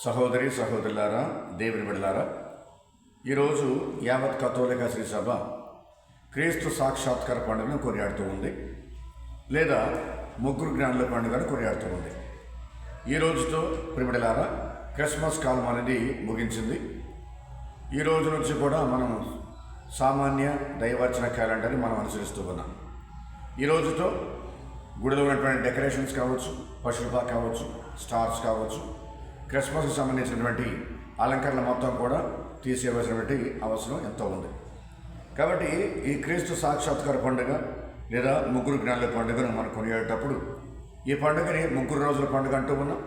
సహోదరి సహోదరులారా, దేవుని బిడ్డలారా, ఈరోజు యావత్ కథోలిక శ్రీ సభ క్రీస్తు సాక్షాత్కార పండుగను కొనియాడుతూ ఉంది, లేదా ముగ్గురు జ్ఞానుల పండుగను కొనియాడుతూ ఉంది. ఈ రోజుతో ప్రియబిడ్డలారా క్రిస్మస్ కాలం అనేది ముగించింది. ఈ రోజు నుంచి కూడా మనం సామాన్య దైవవచన క్యాలెండర్ని మనం అనుసరిస్తూ ఉన్నాం. ఈ రోజుతో గుడిలో ఉన్నటువంటి డెకరేషన్స్ కావచ్చు, పశువుల కావచ్చు, స్టార్స్ కావచ్చు, క్రిస్మస్కి సంబంధించినటువంటి అలంకరణ మొత్తం కూడా తీసేయవలసినటువంటి అవసరం ఎంతో ఉంది. కాబట్టి ఈ క్రీస్తు సాక్షాత్కార పండుగ లేదా ముగ్గురు జ్ఞానుల పండుగను మనం కొనియాడేటప్పుడు ఈ పండుగని ముగ్గురు రోజుల పండుగ అంటూ ఉన్నాం,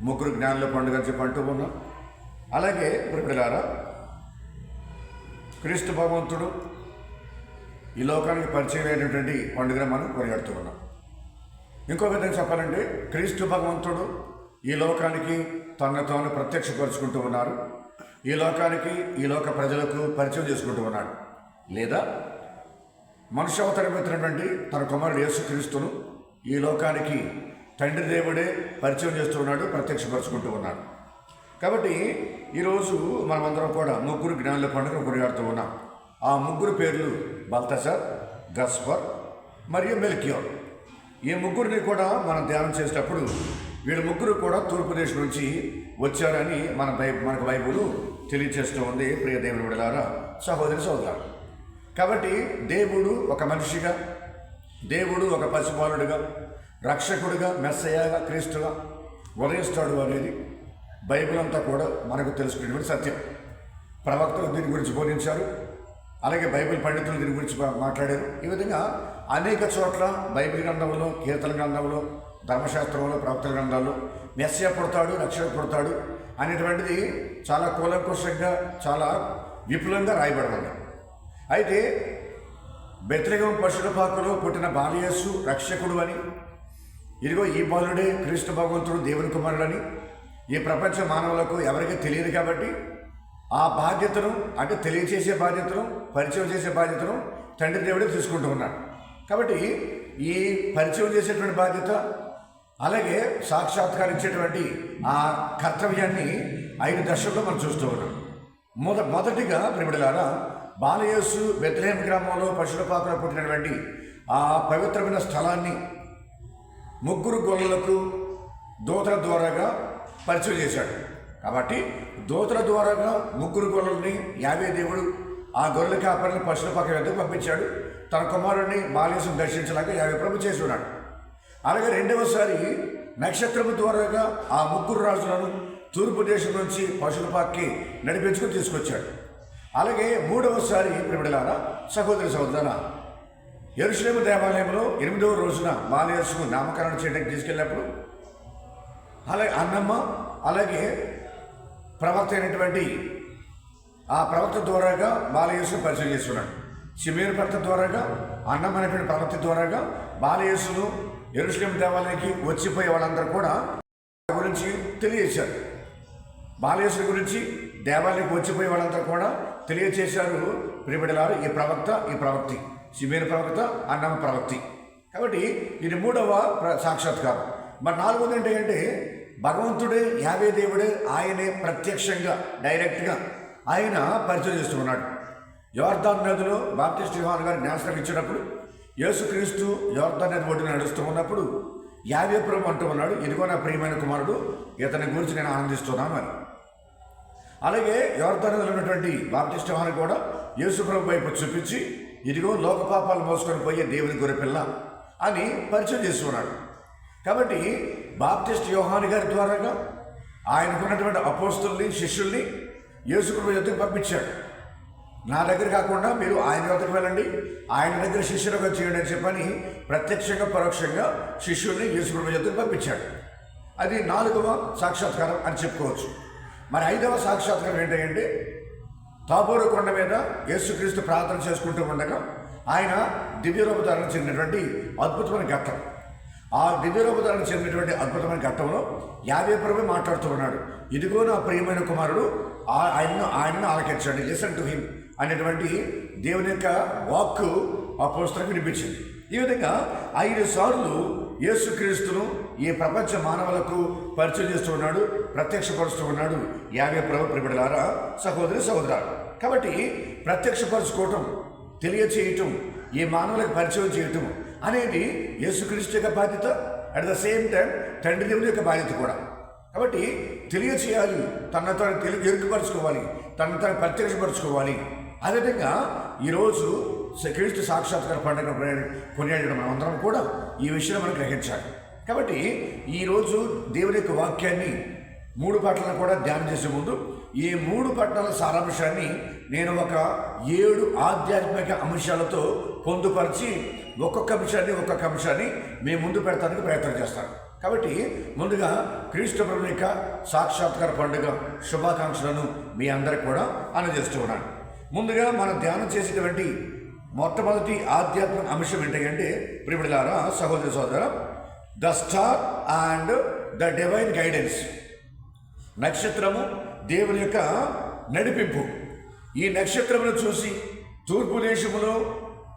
ముగ్గురు జ్ఞానుల పండుగ అని చెప్పి అంటూ ఉన్నాం. అలాగే ప్రియబిడ్డలారా, క్రీస్తు భగవంతుడు ఈ లోకానికి పరిచయం అయినటువంటి పండుగను మనం కొనియాడుతూ ఉన్నాం. ఇంకో విధంగా చెప్పాలంటే, క్రీస్తు భగవంతుడు ఈ లోకానికి తనను తాను ప్రత్యక్షపరుచుకుంటూ ఉన్నారు, ఈ లోకానికి ఈ లోక ప్రజలకు పరిచయం చేసుకుంటూ ఉన్నాడు. లేదా మనుష్య అవతారం ఎత్తినటువంటి తన కుమారుడు యేసుక్రీస్తును ఈ లోకానికి తండ్రి దేవుడే పరిచయం చేస్తూ ఉన్నాడు, ప్రత్యక్షపరుచుకుంటూ ఉన్నాడు. కాబట్టి ఈరోజు మనమందరం కూడా ముగ్గురు జ్ఞానుల పండుగను కొనియాడుతూ ఉన్నాం. ఆ ముగ్గురు పేర్లు బల్తసర్, గస్పర్ మరియు మెల్కియోర్. ఈ ముగ్గురిని కూడా మనం ధ్యానం చేసేటప్పుడు వీళ్ళు ముగ్గురు కూడా తూర్పు దేశం నుంచి వచ్చారని మనకు బైబిల్ తెలియజేస్తూ ఉంది. ప్రియ దేవుని బిడ్డలారా, సహోదరి సోదరులారా, కాబట్టి దేవుడు ఒక మనిషిగా, దేవుడు ఒక పసిబాలుడిగా, రక్షకుడిగా, మెస్సయ్యగా, క్రీస్తుగా ఉదయిస్తాడు అనేది బైబిల్ అంతా కూడా మనకు తెలుసుకునేటువంటి సత్యం. ప్రవక్తలు దీని గురించి బోధించారు, అలాగే బైబిల్ పండితులు దీని గురించి మాట్లాడారు. ఈ విధంగా అనేక చోట్ల బైబిల్ గ్రంథంలో, కీర్తన గ్రంథంలో, ధర్మశాస్త్రంలో, ప్రవక్తల గ్రంథాల్లో మెస్సియా పుడతాడు, రక్షకుడు పుడతాడు అనేటువంటిది చాలా కూలంకుషంగా, చాలా విపులంగా రాయబడింది. అయితే బెత్లెహేము పశువుల పాకలో పుట్టిన బాలయేసు రక్షకుడు అని, ఇదిగో ఈ బాలుడే క్రీస్తు భగవంతుడు దేవుని కుమారుడని ఈ ప్రపంచ మానవులకు ఎవరికీ తెలియదు. కాబట్టి ఆ బాధ్యతను, అంటే తెలియచేసే బాధ్యతను, పరిచయం చేసే బాధ్యతను తండ్రి దేవుడే తీసుకుంటూ ఉన్నాడు. కాబట్టి ఈ పరిచయం చేసేటువంటి బాధ్యత, అలాగే సాక్షాత్కరించేటువంటి ఆ కర్తవ్యాన్ని 5 దశల్లో మనం చూస్తూ ఉన్నాం. మొదటిగా ప్రియబిడ్డలారా, బాలయేసు బెత్లెహేము గ్రామంలో పశువుల పాకలో పుట్టినటువంటి ఆ పవిత్రమైన స్థలాన్ని ముగ్గురు గొల్లలకు దూతల ద్వారాగా పరిచయం చేశాడు. కాబట్టి దూతల ద్వారాగా ముగ్గురు గొల్లల్ని యావే దేవుడు ఆ గొర్రెల కాపరిని పశువుల పాక వద్దకు పంపించాడు. తన కుమారుడిని బాలయేసును దర్శించలాగా యావే ప్రభు చేసి ఉన్నాడు. అలాగే రెండవసారి నక్షత్రము ద్వారాగా ఆ ముగ్గురు రాజులను తూర్పు దేశం నుంచి పశువుల పాక్కి నడిపించుకుని తీసుకొచ్చాడు. అలాగే మూడవసారి ప్రియబిడ్డలారా, సహోదరి సహోదరులారా, యెరూషలేము దేవాలయంలో 8వ రోజున బాలయేసుకు నామకరణం చేయడానికి తీసుకెళ్ళినప్పుడు అలాగే అన్నమ్మ, అలాగే ప్రవక్త అయినటువంటి ఆ ప్రవక్త ద్వారాగా బాలయేసును పరిచయం చేస్తున్నాడు. షిమేరు భర్త ద్వారాగా, అన్నమ్మ అనేటువంటి ప్రవక్త ద్వారాగా బాలయేసును యెరూషలేము దేవాలయానికి వచ్చిపోయే వాళ్ళందరూ కూడా గురించి తెలియజేశారు. బాలయేసు గురించి దేవాలయానికి వచ్చిపోయే వాళ్ళందరూ కూడా తెలియజేశారు. ప్రియబిడ్డలారు, ఈ ప్రవక్త, ఈ ప్రవక్తి, షిమేరు ప్రవక్త, అన్నమ్మ ప్రవక్తి. కాబట్టి ఇది 3వ సాక్షాత్కారం. మరి 4వది ఏంటంటే, భగవంతుడే యావే దేవుడే ఆయనే ప్రత్యక్షంగా, డైరెక్ట్గా ఆయన పరిచయం చేస్తున్నాడు. యోర్దాను నదిలో బాప్టిస్ట్ యోహాను గారు జ్ఞాపకం ఇచ్చినప్పుడు యేసుక్రీస్తు యోర్దాను నది ఒడ్డున నడుస్తూ ఉన్నప్పుడు యావే ప్రభు అంటూ ఉన్నాడు, ఇదిగో నా ప్రియమైన కుమారుడు, ఇతని గురించి నేను ఆనందిస్తున్నాను అని. అలాగే యోర్దాను నదిలో ఉన్నటువంటి బాప్టిస్ట్ యోహాను కూడా యేసు ప్రభు వైపు చూపించి, ఇదిగో లోక పాపాలు మోసుకొని పోయే దేవుని గొర్రెపిల్ల అని పరిచయం చేస్తున్నాడు. కాబట్టి బాప్టిస్ట్ యోహాను గారి ద్వారాగా ఆయనకున్నటువంటి అపోస్తుల్ని, శిష్యుల్ని యేసు ప్రభు యొద్దకు పంపించాడు. నా దగ్గర కాకుండా మీరు ఆయన వద్దకు వెళ్ళండి, ఆయన దగ్గర శిష్యులుగా చేయండి అని చెప్పని ప్రత్యక్షంగా పరోక్షంగా శిష్యుల్ని యేసు ప్రభు యొద్దకు పంపించాడు. అది 4వ సాక్షాత్కారం అని చెప్పుకోవచ్చు. మరి 5వ సాక్షాత్కారం ఏంటంటే, తాబోరు కొండ మీద యేసుక్రీస్తు ప్రార్థన చేసుకుంటూ ఉండగా ఆయన దివ్యరూపధారణ చెందినటువంటి అద్భుతమైన ఘట్టం. ఆ దివ్యరూపధారణ చెందినటువంటి అద్భుతమైన ఘట్టంలో యావే ప్రభు మాట్లాడుతూ ఉన్నాడు, ఇదిగో నా ప్రియమైన కుమారుడు, ఆయనను ఆలకించండి, లిసన్ టు హిమ్ అనేటువంటి దేవుని యొక్క వాక్కు ఆ పుస్తకం వినిపించింది. ఈ విధంగా 5 సార్లు యేసుక్రీస్తును ఈ ప్రపంచ మానవులకు పరిచయం చేస్తూ ఉన్నాడు, ప్రత్యక్షపరుస్తూ ఉన్నాడు. యావే ప్రభు ప్రియులారా, సహోదరి సహోదరాలు. కాబట్టి ప్రత్యక్షపరచుకోవటం, తెలియచేయటం, ఈ మానవులకు పరిచయం చేయటం అనేది యేసుక్రీస్తు యొక్క బాధ్యత. అట్ ద సేమ్ టైం తండ్రి దేవుని యొక్క బాధ్యత కూడా. కాబట్టి తెలియచేయాలి, తన తను ఎరుకుపరచుకోవాలి, తను తను ప్రత్యక్షపరచుకోవాలి. అదేవిధంగా ఈరోజు క్రీస్తు సాక్షాత్కార పండుగ కొనియాడడం మనమందరం కూడా ఈ విషయాన్ని మనం గ్రహించాలి. కాబట్టి ఈరోజు దేవుని యొక్క వాక్యాన్ని 3 పాటలను కూడా ధ్యానం చేసే ముందు ఈ 3 పట్టణాల సారాంశాన్ని నేను ఒక 7 ఆధ్యాత్మిక అంశాలతో పొందుపరిచి ఒక్కొక్క అంశాన్ని మీ ముందు పెడతానికి ప్రయత్నం చేస్తాను. కాబట్టి ముందుగా క్రీస్తు ప్రభువు యొక్క సాక్షాత్కార పండుగ శుభాకాంక్షలను మీ అందరికి కూడా అందజేస్తూ ఉన్నాను. ముందుగా మనం ధ్యానం చేసేటువంటి మొట్టమొదటి ఆధ్యాత్మిక అంశం ఏంటంటే ప్రియులారా, సహోదరి సోదర, the star and the divine guidance. నక్షత్రము దేవుని యొక్క నడిపింపు. ఈ నక్షత్రమును చూసి, తూర్పు దేశములో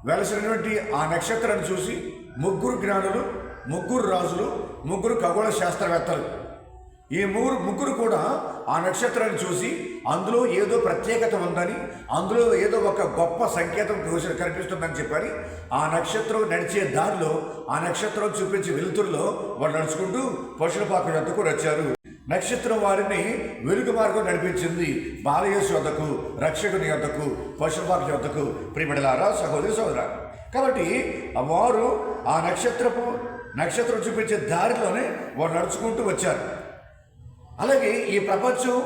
వెలసినటువంటి ఆ నక్షత్రాన్ని చూసి 3 జ్ఞానులు, 3 రాజులు, 3 ఖగోళ శాస్త్రవేత్తలు, ఈ ముగ్గురు కూడా ఆ నక్షత్రాన్ని చూసి అందులో ఏదో ప్రత్యేకత ఉందని, అందులో ఏదో ఒక గొప్ప సంకేతం కనిపిస్తుందని చెప్పని ఆ నక్షత్రం నడిచే దారిలో, ఆ నక్షత్రం చూపించే వెలుతురులో వాళ్ళు నడుచుకుంటూ పశువులపాక వద్దకు వచ్చారు. నక్షత్రం వారిని వెలుగు మార్గం నడిపించింది బాలయేసు వద్దకు, రక్షకుని వద్దకు, పశువులపాక వద్దకు. ప్రియబిడ్డలారా, సహోదరి సహోదరా, కాబట్టి వారు ఆ నక్షత్రం చూపించే దారిలోనే వారు నడుచుకుంటూ వచ్చారు. అలాగే ఈ ప్రపంచం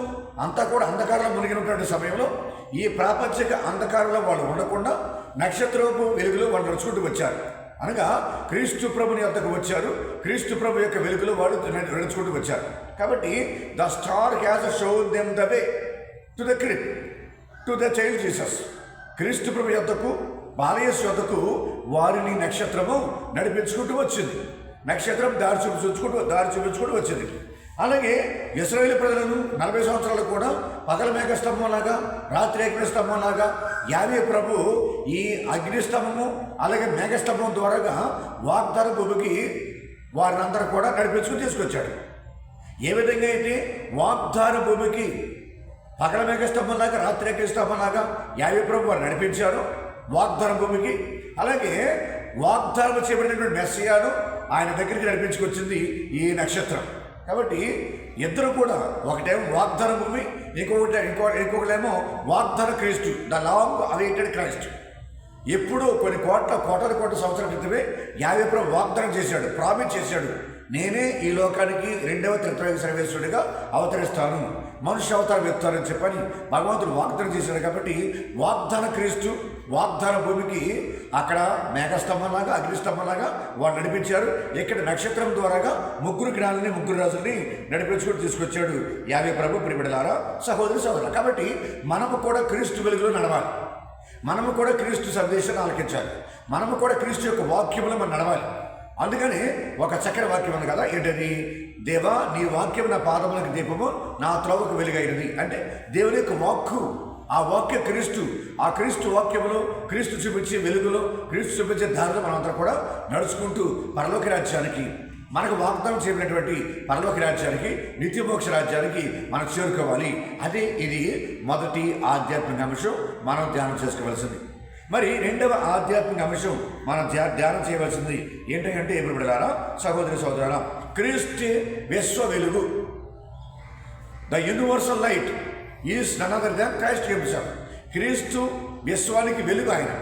అంతా కూడా అంధకారంలో మునిగినటువంటి సమయంలో ఈ ప్రాపంచిక అంధకారంలో వాళ్ళు ఉండకుండా నక్షత్రపు వెలుగులో వాళ్ళు నడుచుకుంటూ వచ్చారు. అనగా క్రీస్తు ప్రభుని వద్దకు వచ్చారు. క్రీస్తు ప్రభు యొక్క వెలుగులో వాళ్ళు నడుచుకుంటూ వచ్చారు. కాబట్టి the star has shown them the way to the crib to the child Jesus. క్రీస్తు ప్రభు యొద్దకు, బాలయేసు యొద్దకు వారిని నక్షత్రము నడిపించుకుంటూ వచ్చింది. నక్షత్రం దారి చూపించుకుంటూ వచ్చింది. అలాగే ఇశ్రాయేలు ప్రజలను 40 సంవత్సరాలు కూడా పగల మేఘస్తంభంలాగా, రాత్రి అగ్నిస్తంభంలాగా యావే ప్రభు ఈ అగ్నిస్తంభము అలాగే మేఘస్తంభం ద్వారాగా వాగ్దాన భూమికి వారిని అందరూ కూడా నడిపించుకుని తీసుకొచ్చాడు. ఏ విధంగా అయితే వాగ్దాన భూమికి పగల మేఘస్తంభంలాగా, రాత్రి అగ్నిస్తంభంలాగా యావే ప్రభు వారు నడిపించారు వాగ్దాన భూమికి, అలాగే వాగ్దానం చేయబడినటువంటి మెస్సియాను ఆయన దగ్గరికి నడిపించుకొచ్చింది ఈ నక్షత్రం. కాబట్టి ఇద్దరు కూడా, ఒకటేమో వాగ్దాన భూమి, ఇంకొకటేమో వాగ్దాన క్రీస్తు, ద లాంగ్ అవైటెడ్ క్రైస్ట్. ఎప్పుడూ కొన్ని కోట్ల సంవత్సరాల క్రితమే యావే ప్రభు వాగ్దానం చేశాడు, ప్రామిస్ చేశాడు, నేనే ఈ లోకానికి 2వ త్రిత్వైక సర్వేశ్వరుడిగా అవతరిస్తాను, మనుష్య అవతారం ఎత్తానని చెప్పని భగవంతుడు వాగ్దానం చేశాడు. కాబట్టి వాగ్దాన క్రీస్తు వాగ్దాన భూమికి అక్కడ మేఘస్తంభంలాగా, అగ్నిస్తంభంలాగా వాళ్ళు నడిపించారు. ఇక్కడ నక్షత్రం ద్వారాగా 3 జ్ఞానుల్ని, 3 రాజుల్ని నడిపించుకుంటూ తీసుకొచ్చాడు యావే ప్రభు. ప్రియబిడ్డలారా, సహోదరి సహోదరులు, కాబట్టి మనము కూడా క్రీస్తు వెలుగులో నడవాలి. మనము కూడా క్రీస్తు సందేశాన్ని ఆలకించాలి. మనము కూడా క్రీస్తు యొక్క వాక్యములో మనం నడవాలి. అందుకని ఒక చక్కని వాక్యం ఉంది కదా, ఏంటది? దేవా, నీ వాక్యం నా పాదములకు దీపము, నా త్రోవకు వెలుగైనది. అంటే దేవుని యొక్క వాక్కు, ఆ వాక్య క్రీస్తు, ఆ క్రీస్తు వాక్యములో, క్రీస్తు చూపించే వెలుగులో, క్రీస్తు చూపించే దారిలో మనమంతా కూడా నడుచుకుంటూ పరలోక రాజ్యానికి, మనకు వాగ్దానం చేయబడినటువంటి పరలోక రాజ్యానికి, నిత్యమోక్ష రాజ్యానికి మనం చేరుకోవాలి. అదే ఇది మొదటి ఆధ్యాత్మిక అంశం మనం ధ్యానం చేసుకోవాల్సింది. మరి 2వ ఆధ్యాత్మిక అంశం మనం ధ్యానం చేయవలసింది ఏంటంటే, ఇప్పుడు బిడ్డలారా, సహోదరి సహోదరులారా, క్రీస్తు విశ్వ వెలుగు, the universal light is none other than Christ himself. క్రీస్తు విశ్వానికి వెలుగు ఆయన.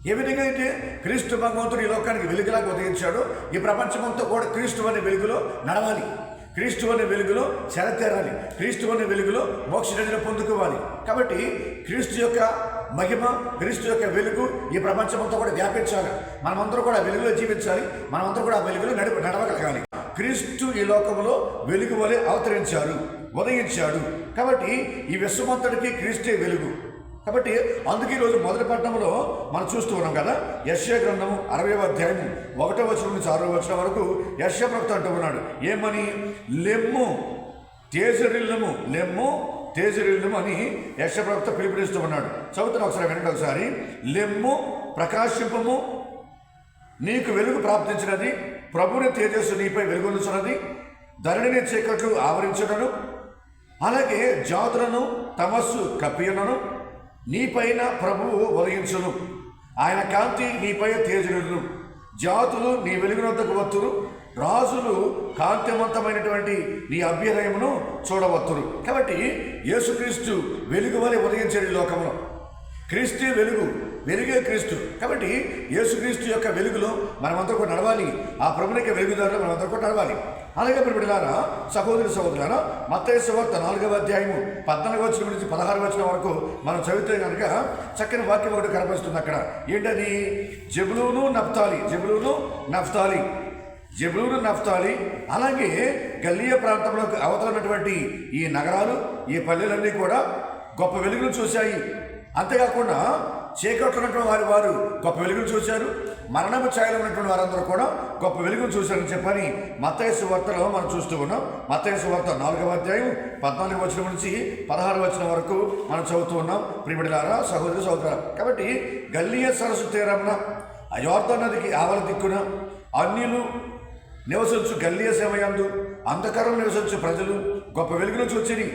ఏ విధంగా అయితే క్రీస్తు భగవంతుడు ఈ లోకానికి వెలుగులాగా ఉదయించాడో, ఈ ప్రపంచమంతా కూడా క్రీస్తు అనే వెలుగులో నడవాలి, క్రీస్తు అనే వెలుగులో చెరతేరాలి, క్రీస్తు అనే వెలుగులో మోక్ష రక్షణ పొందుకోవాలి. కాబట్టి క్రీస్తు యొక్క మహిమ, క్రీస్తు యొక్క వెలుగు ఈ ప్రపంచమంతా కూడా వ్యాపించాలి. మనమందరూ కూడా వెలుగులో జీవించాలి. మనమందరూ కూడా ఆ వెలుగులో నడవగలగాలి. క్రీస్తు ఈ లోకంలో వెలుగు వలె అవతరించాడు, ఉదయించాడు. కాబట్టి ఈ విశ్వమంతటికి క్రీస్తే వెలుగు. కాబట్టి అందుకే ఈరోజు మొదటి పట్టణంలో మనం చూస్తూ ఉన్నాం కదా, యెషయా గ్రంథము 60వ అధ్యాయము 1వ వచనం నుంచి 6వ వచనం వరకు యెషయా ప్రవక్త అంటూ ఉన్నాడు, ఏమని? లెమ్ము తేజరిల్లము, లెమ్ము తేజరిల్లము అని యెషయా ప్రవక్త పిలుపునిస్తూ ఉన్నాడు. చదువుతున్న ఒకసారి వినండి ఒకసారి. లెమ్ము, ప్రకాశింపము, నీకు వెలుగు ప్రాప్తించినది, ప్రభుని తేజస్సు నీపై వెలుగొందుచున్నది, ధరణిని చీకట్లు ఆవరించుటను, అలాగే జాతులను తమస్సు కప్పియునను, నీపైన ప్రభువు ఉదయించును, ఆయన కాంతి నీపై తేజరును, జాతులు నీ వెలుగునొద్దకు వత్తురు, రాజులు కాంతివంతమైనటువంటి నీ అభ్యుదయమును చూడవత్తురు. కాబట్టి యేసుక్రీస్తు వెలుగు వలె ఉదయించాడు ఈ లోకంలో. క్రీస్తే వెలుగు, వెలుగే క్రీస్తు. కాబట్టి యేసుక్రీస్తు యొక్క వెలుగులో మనమంతా కూడా నడవాలి. ఆ ప్రభునికి వెలుగుదారులో మనమంతా కూడా నడవాలి. అలాగే బిడ్డలారా, సహోదరి సహోదరులారా, మత్తయి సువార్త 4వ అధ్యాయము 14వ వచనం నుంచి 16వ వచనం వరకు మనం చదివితే కనుక చక్కని వాక్యం ఒకటి కనపరుస్తుంది అక్కడ. ఏంటది? Zebulun Naphtali, Zebulun Naphtali, Zebulun Naphtali. అలాగే గల్లియ ప్రాంతంలోకి అవతలన్నటువంటి ఈ నగరాలు, ఈ పల్లెలన్నీ కూడా గొప్ప వెలుగును చూశాయి. అంతేకాకుండా చీకట్లో ఉన్నటువంటి వారు గొప్ప వెలుగును చూశారు, మరణపు ఛాయలో ఉన్నటువంటి వారందరూ కూడా గొప్ప వెలుగును చూశారని చెప్పని మత్తయి సువార్తలో మనం చూస్తూ ఉన్నాం. మత్తయి సువార్త 4వ అధ్యాయం 14వ వచనం నుంచి 16వ వచనం వరకు మనం చదువుతూ ఉన్నాం. ప్రియబిడ్డలారా, సహోదరి సహోదరులారా, కాబట్టి గల్లియ సరస్సు తీరమున యోర్దాను నదికి ఆవల దిక్కున అన్యులు నివసించు గల్లియ సేమయందు అంధకారం నివసించు ప్రజలు గొప్ప వెలుగును చూచిరి,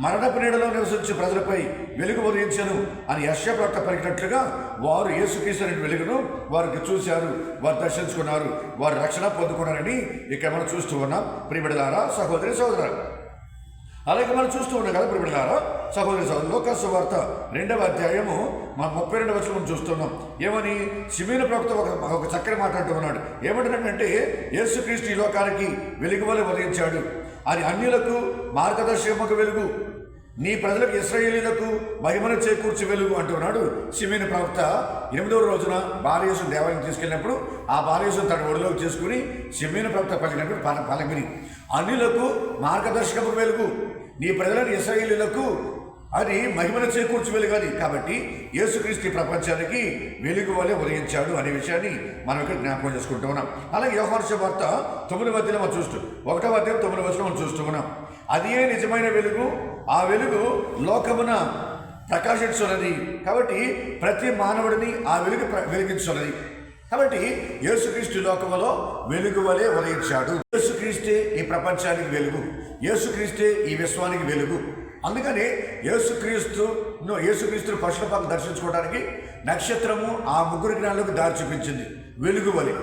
మరణపు నీడలో నివసించే ప్రజలపై వెలుగు ఉదయించను అని యెషయా ప్రవక్త పలికినట్లుగా వారు యేసుక్రీస్తు అనే వెలుగును వారికి చూశారు, వారు దర్శించుకున్నారు, వారు రక్షణ పొందుకున్నారని ఇక్కడ మనం చూస్తూ ఉన్నాం. ప్రియబిడ్డలారా, సహోదరి సహోదరులారా, అలాగే మనం చూస్తూ ఉన్నాం కదా ప్రియబిడ్డలారా, సహోదరి సహోదరు. లోకా సువార్త 2వ అధ్యాయము మనం 32వ వచనం చూస్తున్నాం. ఏమని షిమయోను ప్రవక్త ఒక చక్కని మాట్లాడుతూ ఉన్నాడు. ఏమంటున్నాడంటే, యేసుక్రీస్తు ఈ లోకానికి వెలుగు వలె ఉదయించాడు, అది అన్యులకు మార్గదర్శకముకు వెలుగు, నీ ప్రజలకు ఇశ్రాయేలీయులకు మహిమను చేకూర్చి వెలుగు అంటున్నాడు షిమయోను ప్రవక్త. 8వ రోజున బాలయేసును దేవాలయం తీసుకెళ్ళినప్పుడు ఆ బాలయేసును తన ఒడిలోకి చేసుకుని షిమయోను ప్రవక్త పలికినప్పుడు పలకని అన్యులకు మార్గదర్శకముకు వెలుగు, నీ ప్రజలకు ఇశ్రాయేలీయులకు అది మహిమను చేకూర్చి వెలుగది. కాబట్టి యేసుక్రీస్తు ప్రపంచానికి వెలుగు వలె ఉదయించాడు అనే విషయాన్ని మనం ఇక్కడ జ్ఞాపకం చేసుకుంటూ ఉన్నాం. అలాగే యోహాను సువార్త 9వ అధ్యాయం మనం చూస్తూ 1వ అధ్యాయం 9వ వచనం మనం చూస్తూ ఉన్నాం. అదే నిజమైన వెలుగు, ఆ వెలుగు లోకమున ప్రకాశించున్నది. కాబట్టి ప్రతి మానవుడిని ఆ వెలుగు వెలిగించున్నది. కాబట్టి యేసుక్రీస్తు లోకములో వెలుగు వలె ఉదయించాడు. యేసుక్రీస్తే ఈ ప్రపంచానికి వెలుగు, యేసుక్రీస్తే ఈ విశ్వానికి వెలుగు. అందుకని యేసుక్రీస్తును పశువులకు దర్శించుకోవడానికి నక్షత్రము ఆ ముగ్గురు జ్ఞానులకు దారి చూపించింది, వెలుగు వలె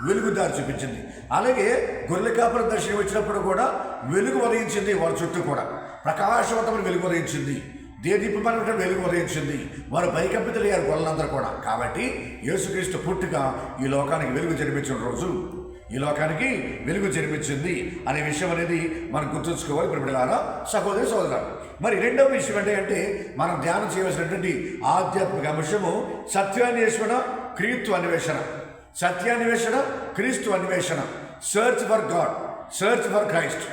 వెలుగు దారి చూపించింది. అలాగే గొర్రెల కాపరి దర్శనం వచ్చినప్పుడు కూడా వెలుగు ఉదయించింది, వాళ్ళ చుట్టూ కూడా ప్రకాశవంతమైన వెలుగు ఉదయించింది, దేదీపమైన వెలుగు ఉదయించింది. వారు భయకంపితులయ్యారు గొర్రెలందరూ కూడా. కాబట్టి యేసుక్రీస్తు పుట్టుక ఈ లోకానికి వెలుగు జన్మించిన రోజు, ఈ లోకానికి వెలుగు జన్మించింది అనే విషయం అనేది మనం గుర్తుంచుకోవాలి ప్రియబిడ్డలారా, సహోదరి సహోదరులారా. మరి రెండవ విషయం అంటే మనం ధ్యానం చేయవలసినటువంటి ఆధ్యాత్మిక అంశము సత్యాన్వేషణ, క్రీస్తు అన్వేషణ. సత్యాన్వేషణ, క్రీస్తు అన్వేషణ. Search for God, search for Christ.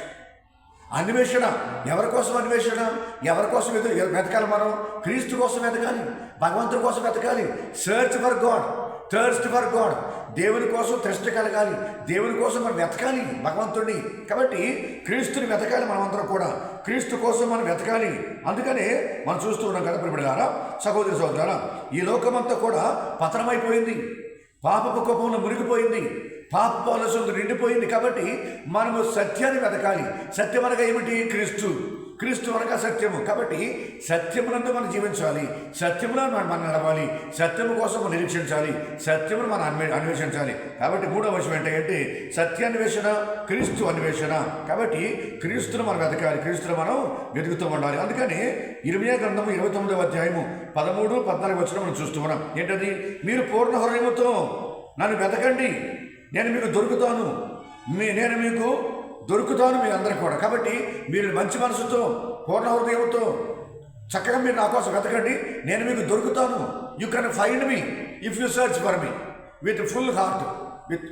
అన్వేషణ ఎవరి కోసం? అన్వేషణ ఎవరి కోసం వెతకాలి? మనం క్రీస్తు కోసం వెతకాలి, భగవంతుడి కోసం వెతకాలి. Search for God, thirst for God. దేవుని కోసం థర్స్ట్ కలగాలి, దేవుని కోసం మనం వెతకాలి భగవంతుడిని. కాబట్టి క్రీస్తుని వెతకాలి, మనమందరం కూడా క్రీస్తు కోసం మనం వెతకాలి. అందుకనే మనం చూస్తూ ఉన్నాం కదా ప్రియబిడ్డలారా, సహోదరి సహోదరులారా, ఈ లోకమంతా కూడా పతనమైపోయింది, పాపపు కోపంలో మునిగిపోయింది, పాప ఆలోచనతో నిండిపోయింది. కాబట్టి మనము సత్యాన్ని వెతకాలి. సత్యం అనగా ఏమిటి? క్రీస్తు. క్రీస్తు అనగా సత్యము. కాబట్టి సత్యమునందు మనం జీవించాలి, సత్యములో మనం నడవాలి, సత్యము కోసం మనం నిరీక్షించాలి, సత్యమును మనం అన్వేషించాలి. కాబట్టి మూడవ విషయం ఏంటంటే సత్యాన్వేషణ, క్రీస్తు అన్వేషణ. కాబట్టి క్రీస్తును మనం వెతకాలి, క్రీస్తును మనం వెతుకుతూ ఉండాలి. అందుకని ఇర్మీయా గ్రంథము 29వ అధ్యాయము 13, 14 వచనం మనం చూస్తూ ఉన్నాం. ఏంటది? మీరు పూర్ణ హృదయముతో నన్ను వెతకండి, నేను మీకు దొరుకుతాను, నేను మీకు దొరుకుతాను మీ అందరికీ కూడా. కాబట్టి మీరు మంచి మనసుతో, పూర్ణ హృదయంతో చక్కగా మీరు నా కోసం వెతకండి, నేను మీకు దొరుకుతాను. You can find me if you search for me with full heart.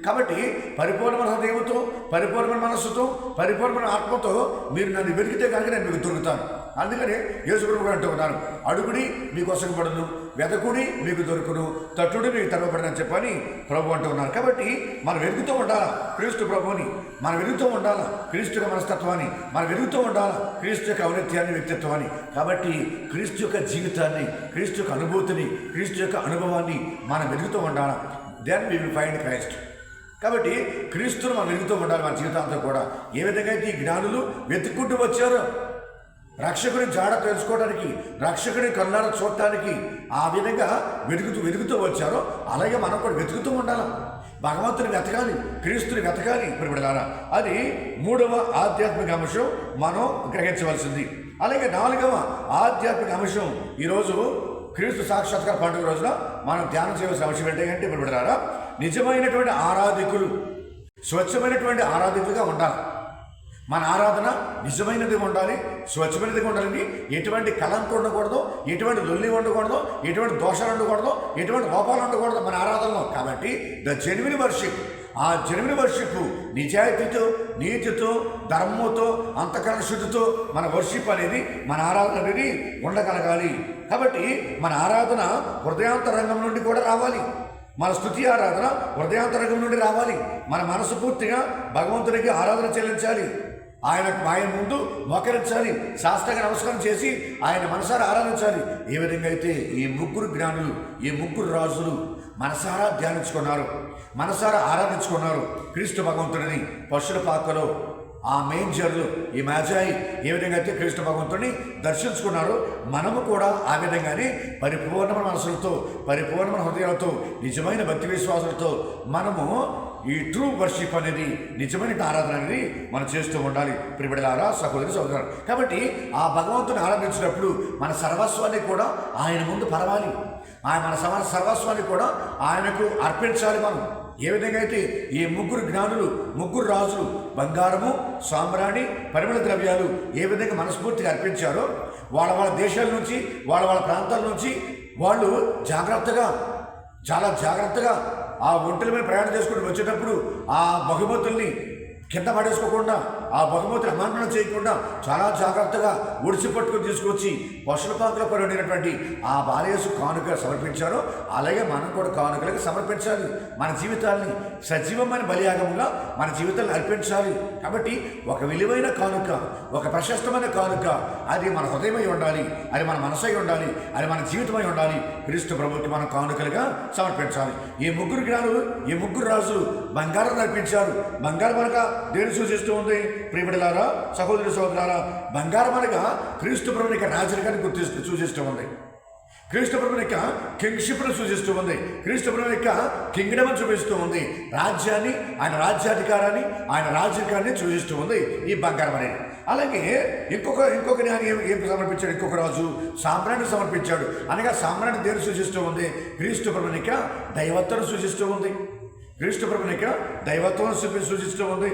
కాబట్టి పరిపూర్ణమైన హృదయంతో, పరిపూర్ణమైన మనస్సుతో, పరిపూర్ణమైన ఆత్మతో మీరు నన్ను వెతికితే కనుక నేను మీకు దొరుకుతాను. అందుకని యేసు ప్రభువు అంటూ ఉన్నారు, అడుగుడి మీకు వసకబడును, వెతకుడి మీకు దొరుకును, తట్టుడి మీకు తెరవబడని చెప్పని ప్రభు అంటూ ఉన్నారు. కాబట్టి మనం వెతుకుతూ ఉండాలా క్రీస్తు ప్రభువుని, మనం వెతుకుతూ ఉండాలా క్రీస్తు యొక్క మనస్తత్వాన్ని, మనం వెతుకుతూ ఉండాలా క్రీస్తు యొక్క ఔన్నత్యాన్ని, వ్యక్తిత్వాన్ని. కాబట్టి క్రీస్తు యొక్క జీవితాన్ని, క్రీస్తు యొక్క అనుభూతిని, క్రీస్తు యొక్క అనుభవాన్ని మనం వెతుకుతూ ఉండాలా. Then we will find Christ. కాబట్టి క్రీస్తును మనం వెతుకుతూ ఉండాలి మన జీవితాంతం కూడా. ఏ విధంగా అయితే ఈ జ్ఞానులు వెతుక్కుంటూ వచ్చారో రక్షకుని జాడ తెలుసుకోవడానికి, రక్షకుని కళ్ళారా చూడటానికి ఆ విధంగా వెతుకుతూ వచ్చారో అలాగే మనం కూడా వెతుకుతూ ఉండాలి. భగవంతుని వెతకాలి, క్రీస్తుని వెతకాలి ప్రియబిడ్డలారా. అది 3వ ఆధ్యాత్మిక అంశం మనం గ్రహించవలసింది. అలాగే 4వ ఆధ్యాత్మిక అంశం ఈరోజు క్రీస్తు సాక్షాత్కార పండుగ రోజున మనం ధ్యానం చేయవలసిన అవసరం ఏంటంటే ప్రియబిడ్డలారా, నిజమైనటువంటి ఆరాధికులు, స్వచ్ఛమైనటువంటి ఆరాధికులుగా ఉండాలి. మన ఆరాధన నిజమైనది ఉండాలి, స్వచ్ఛమైనదిగా ఉండాలని. ఎటువంటి కళంకం ఉండకూడదు, ఎటువంటి లొల్లి ఉండకూడదు, ఎటువంటి దోషాలు ఉండకూడదు, ఎటువంటి లోపాలు ఉండకూడదు మన ఆరాధనలో. కాబట్టి ద జెన్యున్ వర్షిప్, ఆ జెన్యున్ వర్షిప్ నిజాయితీతో, నీతితో, ధర్మంతో, అంతఃకరణ శుద్ధితో మన వర్షిప్ అనేది, మన ఆరాధన అనేది ఉండగలగాలి. కాబట్టి మన ఆరాధన హృదయాంతరంగం నుండి కూడా రావాలి. మన స్తుతి ఆరాధన హృదయాంతరంగం నుండి రావాలి. మన మనసు పూర్తిగా భగవంతునికి ఆరాధన చెల్లించాలి. ఆయన ముందు మోకరించాలి, శాస్త్రంగా నమస్కారం చేసి ఆయన మనసారా ఆరాధించాలి. ఏ విధంగా అయితే ఈ 3 జ్ఞానులు, ఈ 3 రాజులు మనసారా ధ్యానించుకున్నారు, మనసారా ఆరాధించుకున్నారు క్రీస్తు భగవంతుడిని పశుల పాకలో. ఆ మేంజర్లు, ఈ మాజాయి ఏ విధంగా అయితే క్రీస్తు భగవంతుడిని దర్శించుకున్నారో మనము కూడా ఆ విధంగానే పరిపూర్ణమైన మనసులతో, పరిపూర్ణమైన హృదయాలతో, నిజమైన భక్తి విశ్వాసాలతో మనము ఈ ట్రూ వర్షిప్ అనేది, నిజమైన ఆరాధన అనేది మనం చేస్తూ ఉండాలి ప్రియబిడ్డలారా, సహోదరి సహోదరులు. కాబట్టి ఆ భగవంతుని ఆరాధించినప్పుడు మన సర్వస్వాన్ని కూడా ఆయన ముందు పరవాలి. మన సర్వస్వాన్ని కూడా ఆయనకు అర్పించాలి మనం. ఏ విధంగా అయితే ఈ 3 జ్ఞానులు, 3 రాజులు బంగారము, సాంబ్రాణి, పరిమళ ద్రవ్యాలు ఏ విధంగా మనస్ఫూర్తిగా అర్పించారో, వాళ్ళ దేశాల నుంచి, వాళ్ళ ప్రాంతాల నుంచి వాళ్ళు చాలా జాగ్రత్తగా ఆ ఒంటెల మీద ప్రయాణం చేసుకుంటూ వచ్చేటప్పుడు ఆ బహుమతుల్ని కింద పడేసుకోకుండా, ఆ బహుమతిని అమాన్యం చేయకుండా చాలా జాగ్రత్తగా ఒడిసి పట్టుకుని తీసుకొచ్చి పశుల పాకలో పడినటువంటి ఆ బాలయేసు కానుక సమర్పించారో అలాగే మనం కూడా కానుకలకు సమర్పించాలి. మన జీవితాన్ని సజీవమైన బలియాగముగా మన జీవితాన్ని అర్పించాలి. కాబట్టి ఒక విలువైన కానుక, ఒక ప్రశస్తమైన కానుక, అది మన హృదయమై ఉండాలి, అది మన మనసై ఉండాలి, అది మన జీవితమై ఉండాలి. క్రీస్తు ప్రభుకి మనం కానుకలుగా సమర్పించాలి. ఈ 3 జ్ఞానులు, ఈ 3 రాజులు బంగారం అర్పించారు. బంగారం అనగా దేని సూచిస్తూ ఉంది ప్రియబిడ్డలారా, సహోదరి సహోదరులారా? బంగారం అనగా క్రీస్తు ప్రభుని యొక్క రాజరికాన్ని సూచిస్తూ ఉంది. క్రీస్తు ప్రభుని యొక్క కింగ్షిప్ను సూచిస్తూ ఉంది. క్రీస్తు ప్రభుని యొక్క కింగ్డమ్ అని చూపిస్తూ ఉంది. రాజ్యాన్ని, ఆయన రాజ్యాధికారాన్ని, ఆయన రాజరికాన్ని సూచిస్తూ ఉంది ఈ బంగారం అనేది. అలాగే ఇంకొక జ్ఞాని ఏం సమర్పించాడు? ఇంకొక రాజు సామ్రాన్ని సమర్పించాడు. అనగా సామ్రాన్ని దేని సూచిస్తూ ఉంది? క్రీస్తు ప్రభుని యొక్క దైవత్వాన్ని సూచిస్తూ ఉంది. క్రీస్తు ప్రభుని యొక్క దైవత్వం సూచిస్తూ ఉంది.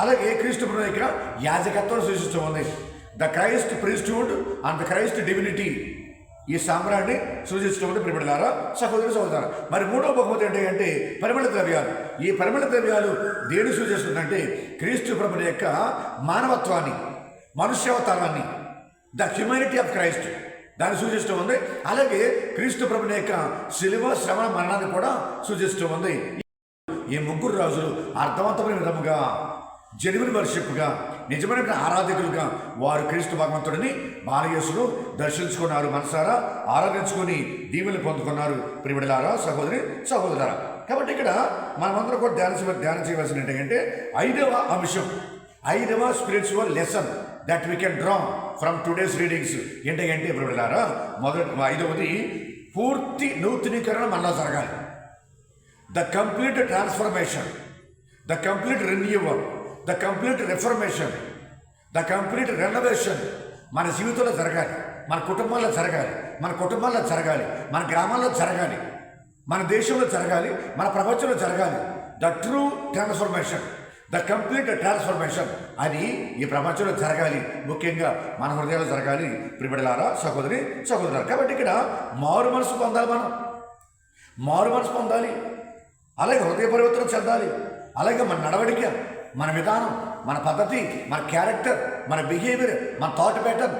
అలాగే క్రీస్తు ప్రభుని యొక్క యాజకత్వం సూచిస్తూ ఉంది. The Christ priesthood and the Christ divinity ఈ సామ్రాన్ని సూచిస్తూ ఉంది ప్రియబిడ్డలారా, సహోదరి సహోదరు. మరి 3వ బహుమతి ఏంటంటే పరిమళ ద్రవ్యాలు. ఈ పరిమళ ద్రవ్యాలు దేని సూచిస్తుందంటే క్రీస్తు ప్రభుని యొక్క మానవత్వాన్ని, మనుష్యావతారాన్ని, ద హ్యుమానిటీ ఆఫ్ క్రైస్ట్ దాన్ని సూచిస్తూ ఉంది. అలాగే క్రీస్తు ప్రభుని యొక్క శిలువ శ్రవణ మరణాన్ని కూడా సూచిస్తూ ఉంది. ఈ 3 రాజులు అర్థవంతమైన విధముగా, జెన్యున్ వర్షిప్గా, నిజమైన ఆరాధకులుగా వారు క్రీస్తు భగవంతుడిని, బాలయేసును దర్శించుకున్నారు, మనసారా ఆరాధించుకొని దీవెనలు పొందుకున్నారు ప్రియబిడ్డలారా, సహోదరి సహోదరులారా. కాబట్టి ఇక్కడ మనమందరం కూడా ధ్యానం చేయవలసింది ఏంటంటే 5వ అంశం, 5వ spiritual lesson that we can draw from today's readings ఏంటంటే ప్రియబిడ్డలారా, 5వది పూర్తి నూతనీకరణ మనలో జరగాలి. The complete transformation, the complete renewal, the complete reformation, the complete renovation మన జీవితంలో జరగాలి, మన కుటుంబాల్లో జరగాలి, మన గ్రామాల్లో జరగాలి, మన దేశంలో జరగాలి, మన ప్రపంచంలో జరగాలి. The true transformation, the complete transformation అది ఈ ప్రపంచంలో జరగాలి. ముఖ్యంగా మన హృదయాలు జరగాలి ప్రియబిడ్డలారా, సహోదరి సహోదరులారా. కాబట్టి ఇక్కడ మారు మనసు పొందాలి. అలాగే హృదయ పరివర్తన చెందాలి. అలాగే మన నడవడిక, మన విధానం, మన పద్ధతి, మన క్యారెక్టర్, మన బిహేవియర్, మన thought pattern,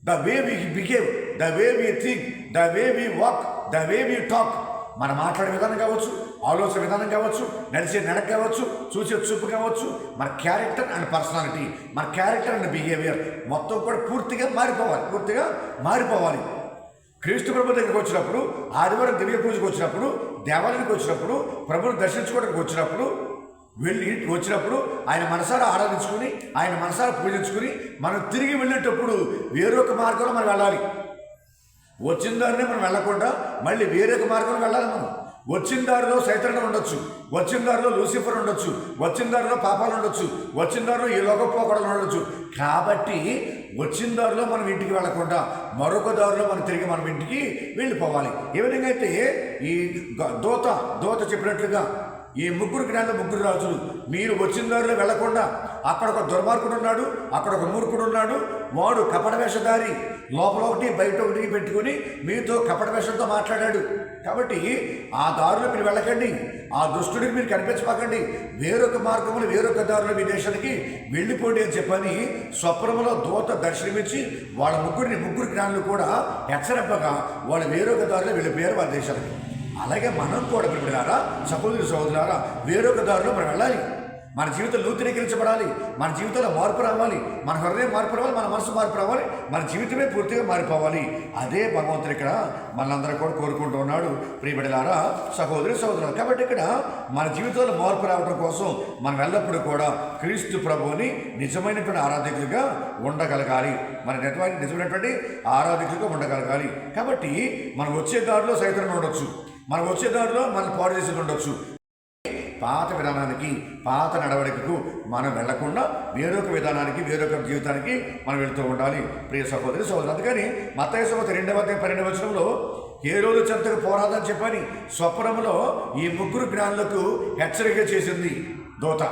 the way we behave, the way we think, the way we walk, the way we talk, మన మాట్లాడే విధానం కావచ్చు, ఆలోచన విధానం కావచ్చు, నడిచే నడక కావచ్చు, చూసే చూపు కావచ్చు, మన క్యారెక్టర్ అండ్ పర్సనాలిటీ, మన క్యారెక్టర్ అండ్ బిహేవియర్ మొత్తం కూడా పూర్తిగా మారిపోవాలి. క్రీస్తు ప్రభు దగ్గరికి వచ్చినప్పుడు, ఆదివారం దివ్య పూజకు వచ్చినప్పుడు, దేవాలయానికి వచ్చినప్పుడు, ప్రభుని దర్శించుకోవడానికి వచ్చినప్పుడు వెళ్ళి వచ్చినప్పుడు ఆయన మనసారా ఆరాధించుకుని ఆయన మనసారా పూజించుకుని మనం తిరిగి వెళ్ళేటప్పుడు వేరొక మార్గంలో మనం వెళ్ళాలి. వచ్చిన దారినే మనం వెళ్ళకుండా మళ్ళీ వేరొక మార్గంలో వెళ్ళాలి. మనం వచ్చిన దారిలో సైతాను ఉండొచ్చు, వచ్చిన దారిలో లూసిఫర్ ఉండొచ్చు, వచ్చిన దారిలో పాపాలు ఉండొచ్చు, వచ్చిన దారిలో ఈ లోకపోకడలు ఉండొచ్చు. కాబట్టి వచ్చిన దారిలో మనం ఇంటికి వెళ్ళకుండా మరొక దారిలో మనం తిరిగి మనం ఇంటికి వెళ్ళిపోవాలి. ఏ విధంగా అయితే ఈ దోత చెప్పినట్లుగా ఈ ముగ్గురు జ్ఞానులు ముగ్గురు రాజులు మీరు వచ్చిన దారిలో వెళ్లకుండా అక్కడ ఒక దుర్మార్గుడు ఉన్నాడు, అక్కడ ఒక మూర్ఖుడు ఉన్నాడు, వాడు కపట వేషధారి లోపల ఒకటి బయట ఒకటి పెట్టుకుని మీతో కపట వేషంతో మాట్లాడాడు. కాబట్టి ఆ దారిలో మీరు వెళ్ళకండి, ఆ దుష్టుడికి మీరు కనిపించపాకండి, వేరొక మార్గంలో వేరొక దారిలో మీ దేశానికి వెళ్ళిపోండి అని చెప్పని స్వప్నములో దూత దర్శనమిచ్చి వాళ్ళ ముగ్గురు జ్ఞానులు కూడా హెచ్చరింపగా వాళ్ళు వేరొక దారిలో వెళ్ళిపోయారు వాళ్ళ దేశానికి. అలాగే మనం కూడా ప్రియమైన సహోదరులారా వేరొక దారిలో మనం వెళ్ళాలి. మన జీవితం నూతనీకరించబడాలి, మన జీవితంలో మార్పు రావాలి, మన హృదయం మార్పు రావాలి, మన మనసు మార్పు రావాలి, మన జీవితమే పూర్తిగా మారిపోవాలి. అదే భగవంతుడు ఇక్కడ మనందరూ కూడా కోరుకుంటూ ఉన్నాడు ప్రియబిడ్డలారా సహోదరులారా. కాబట్టి ఇక్కడ మన జీవితంలో మార్పు రావడం కోసం మనం ఎల్లప్పుడూ కూడా క్రీస్తు ప్రభువుని నిజమైనటువంటి ఆరాధకులుగా ఉండగలగాలి, మన నిజమైనటువంటి ఆరాధకులుగా ఉండగలగాలి. కాబట్టి మనం వచ్చే దారిలో సైతాను ఉండొచ్చు, మనం వచ్చే దారిలో మనం పాడు చేసి ఉండొచ్చు. పాత విధానానికి పాత నడవడికకు మనం వెళ్లకుండా వేరొక విధానానికి వేరొక జీవితానికి మనం వెళుతూ ఉండాలి ప్రియ సహోదరులు. అందుకని మత్తయి సువార్త 2:12 హేరోదు చెంతకు పోరాదని చెప్పని స్వప్నంలో ఈ ముగ్గురు జ్ఞానులకు హెచ్చరిక చేసింది దూత.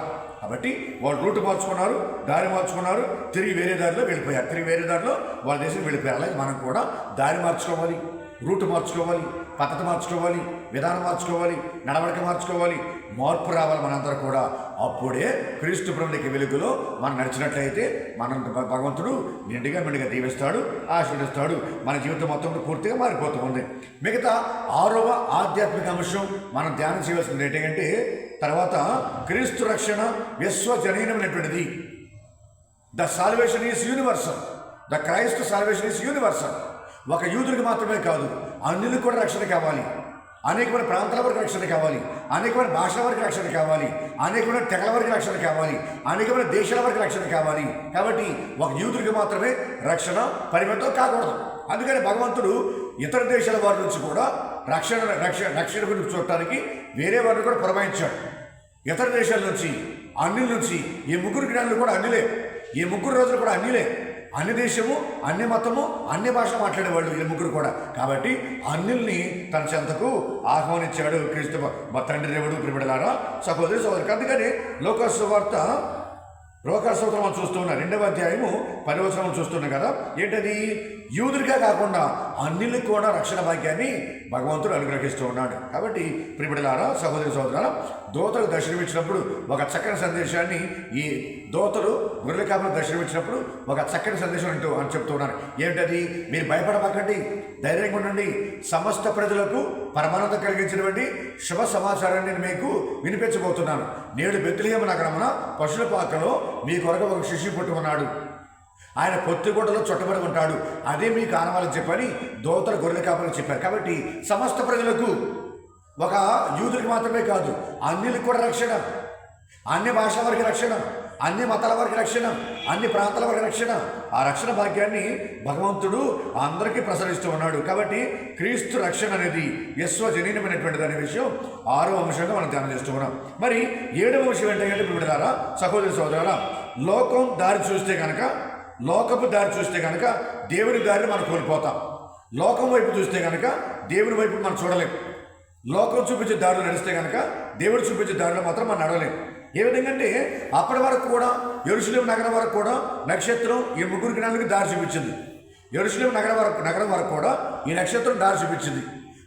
కాబట్టి వాళ్ళు రూట్ మార్చుకున్నారు, దారి మార్చుకున్నారు, తిరిగి వేరే దారిలో వెళ్ళిపోయారు, తిరిగి వేరే దారిలో వాళ్ళ దేశం వెళ్ళిపోయారు. అలాగే మనం కూడా దారి మార్చుకోవాలి, రూట్ మార్చుకోవాలి, పద్ధతి మార్చుకోవాలి, విధానం మార్చుకోవాలి, నడవడిక మార్చుకోవాలి, మార్పు రావాలి మనందరూ కూడా. అప్పుడే క్రీస్తు ప్రభువుకి వెలుగులో మనం నడిచినట్లయితే మనం భగవంతుడు మెండుగా దీవిస్తాడు, ఆశీర్వదిస్తాడు. మన జీవితం మొత్తం పూర్తిగా మారిపోతూ ఉంది. మిగతా 6వ ఆధ్యాత్మిక అంశం మనం ధ్యానం చేయవలసింది ఏంటంటే తర్వాత క్రీస్తు రక్షణ విశ్వజనీనమైనటువంటిది. The salvation is universal, the Christ salvation is universal. ఒక యూదుడికి మాత్రమే కాదు, అన్యులకు కూడా రక్షణ కావాలి, అనేకమైన ప్రాంతాల వరకు రక్షణ కావాలి, అనేకమైన భాషల వరకు రక్షణ కావాలి, అనేకమైన తెగల వరకు రక్షణ కావాలి, అనేకమైన దేశాల వరకు రక్షణ కావాలి. కాబట్టి ఒక యూదుడికి మాత్రమే రక్షణ పరిమితం కాకూడదు. అందుకని భగవంతుడు ఇతర దేశాల వారి నుంచి కూడా రక్షణ గురించి చూడటానికి వేరే వారిని కూడా పురమాయించాడు. ఇతర దేశాల నుంచి, అన్యుల నుంచి ఈ ముగ్గురు జ్ఞానులు కూడా అన్యులే, ఈ ముగ్గురు రోజులు కూడా అన్యులే. అన్ని దేశము, అన్ని మతము, అన్ని భాష మాట్లాడేవాళ్ళు ఈ ముగ్గురు కూడా. కాబట్టి అన్యుల్ని తన చెంతకు ఆహ్వానించాడు క్రీస్తు మా తండ్రి దేవుడు ప్రియబిడ్డలారా సహోదరులు. అందుకని లోకాసువార్త మనం చూస్తున్నాం 2వ అధ్యాయము 10వ చూస్తున్నాం కదా. ఏంటది? యూదుడిగా కాకుండా అన్యులకు కూడా రక్షణ భాగ్యాన్ని భగవంతుడు అనుగ్రహిస్తూ ఉన్నాడు. కాబట్టి ప్రియబిడ్డలారా సహోదరులారా దూతలు దర్శనమిచ్చినప్పుడు ఒక చక్కని సందేశాన్ని ఈ దూతలు గొర్రెల కాపరికి దర్శనమిచ్చినప్పుడు ఒక చక్కని సందేశం అని చెప్తూ ఉన్నారు. ఏమిటది? మీరు భయపడబాకండి, ధైర్యంగా ఉండండి, సమస్త ప్రజలకు పరమానందం కలిగించినటువంటి శుభ సమాచారాన్ని నేను మీకు వినిపించబోతున్నాను. నేడు బెత్లెహేము నగరమున పశువుల పాకలో మీ కొరకు ఒక శిశువు పుట్టి ఉన్నాడు, ఆయన పొత్తిగుడ్డలో చుట్టబడి ఉంటాడు, అదే మీకు ఆనవాలని చెప్పని దూతలు గొర్రెల కాపరికి చెప్పారు. కాబట్టి సమస్త ప్రజలకు, ఒక యూదుడికి మాత్రమే కాదు అన్యులకు కూడా రక్షణ, అన్ని భాషల వరకు రక్షణ, అన్ని మతాల వరకు రక్షణ, అన్ని ప్రాంతాల వరకు రక్షణ. ఆ రక్షణ భాగ్యాన్ని భగవంతుడు అందరికీ ప్రసరిస్తూ ఉన్నాడు. కాబట్టి క్రీస్తు రక్షణ అనేది విశ్వజనీనమైనటువంటిది అనే విషయం 6వ అంశంగా మనం ధ్యానం చేస్తూ ఉన్నాం. మరి 7వ అంశం ఏంటంటే విడతారా సహోదరులారా, లోకపు దారి చూస్తే కనుక దేవుని దారిని మనం కోల్పోతాం. లోకం వైపు చూస్తే కనుక దేవుని వైపు మనం చూడలేం. లోకం చూపించే దారిలో నడిస్తే కనుక దేవుడు చూపించే దారిలో మాత్రం మనం నడవలేం. ఏ విధంగా అంటే అప్పటి వరకు కూడా యెరూషలేము నగరం వరకు కూడా నక్షత్రం ఈ ముగ్గురు జ్ఞానులకు దారి చూపించింది. యెరూషలేము నగరం వరకు కూడా ఈ నక్షత్రం దారి చూపించింది.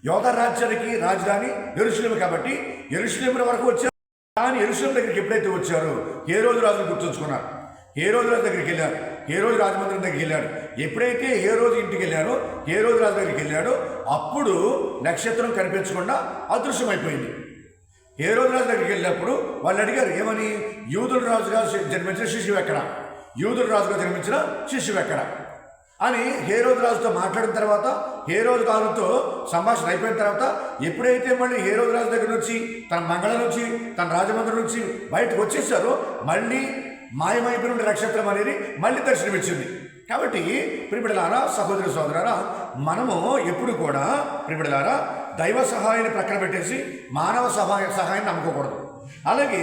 యోధా రాజ్యానికి రాజధాని యెరూషలేము కాబట్టి యెరూషలేము వరకు వచ్చారు. కానీ యెరూషలేము దగ్గరికి ఎప్పుడైతే వచ్చారో హేరోదు రాజును గుర్తుంచుకున్నారు. హేరోదు రాజు దగ్గరికి వెళ్ళారు, హేరోదు రాజమందిరం దగ్గరికి వెళ్ళాడు. ఎప్పుడైతే హేరోదు ఇంటికి వెళ్ళారో, హేరోదు రాజు దగ్గరికి వెళ్ళాడో అప్పుడు నక్షత్రం కనిపించకుండా అదృశ్యమైపోయింది. హేరోదు రాజు దగ్గరికి వెళ్ళినప్పుడు వాళ్ళు అడిగారు, ఏమని? యూదుల రాజుగా జన్మించిన శిశువు ఎక్కడ? యూదుల రాజుగా జన్మించిన శిశువు ఎక్కడ అని హేరోదు రాజుతో మాట్లాడిన తర్వాత హేరోదు రాజుతో సంభాషణ అయిపోయిన తర్వాత ఎప్పుడైతే మళ్ళీ హేరోదు రాజు దగ్గర నుంచి తన మంగళ నుంచి తన రాజమందిరం నుంచి బయటకు వచ్చేసారో మళ్ళీ మాయమైపోయిన నక్షత్రం అనేది మళ్ళీ దర్శనమిచ్చింది. కాబట్టి ప్రియబిడ్డలారా, సహోదరి సోదరులారా, మనము ఎప్పుడు కూడా ప్రియబిడ్డలారా దైవ సహాయాన్ని ప్రక్కన పెట్టేసి మానవ సహాయాన్ని నమ్ముకోకూడదు. అలాగే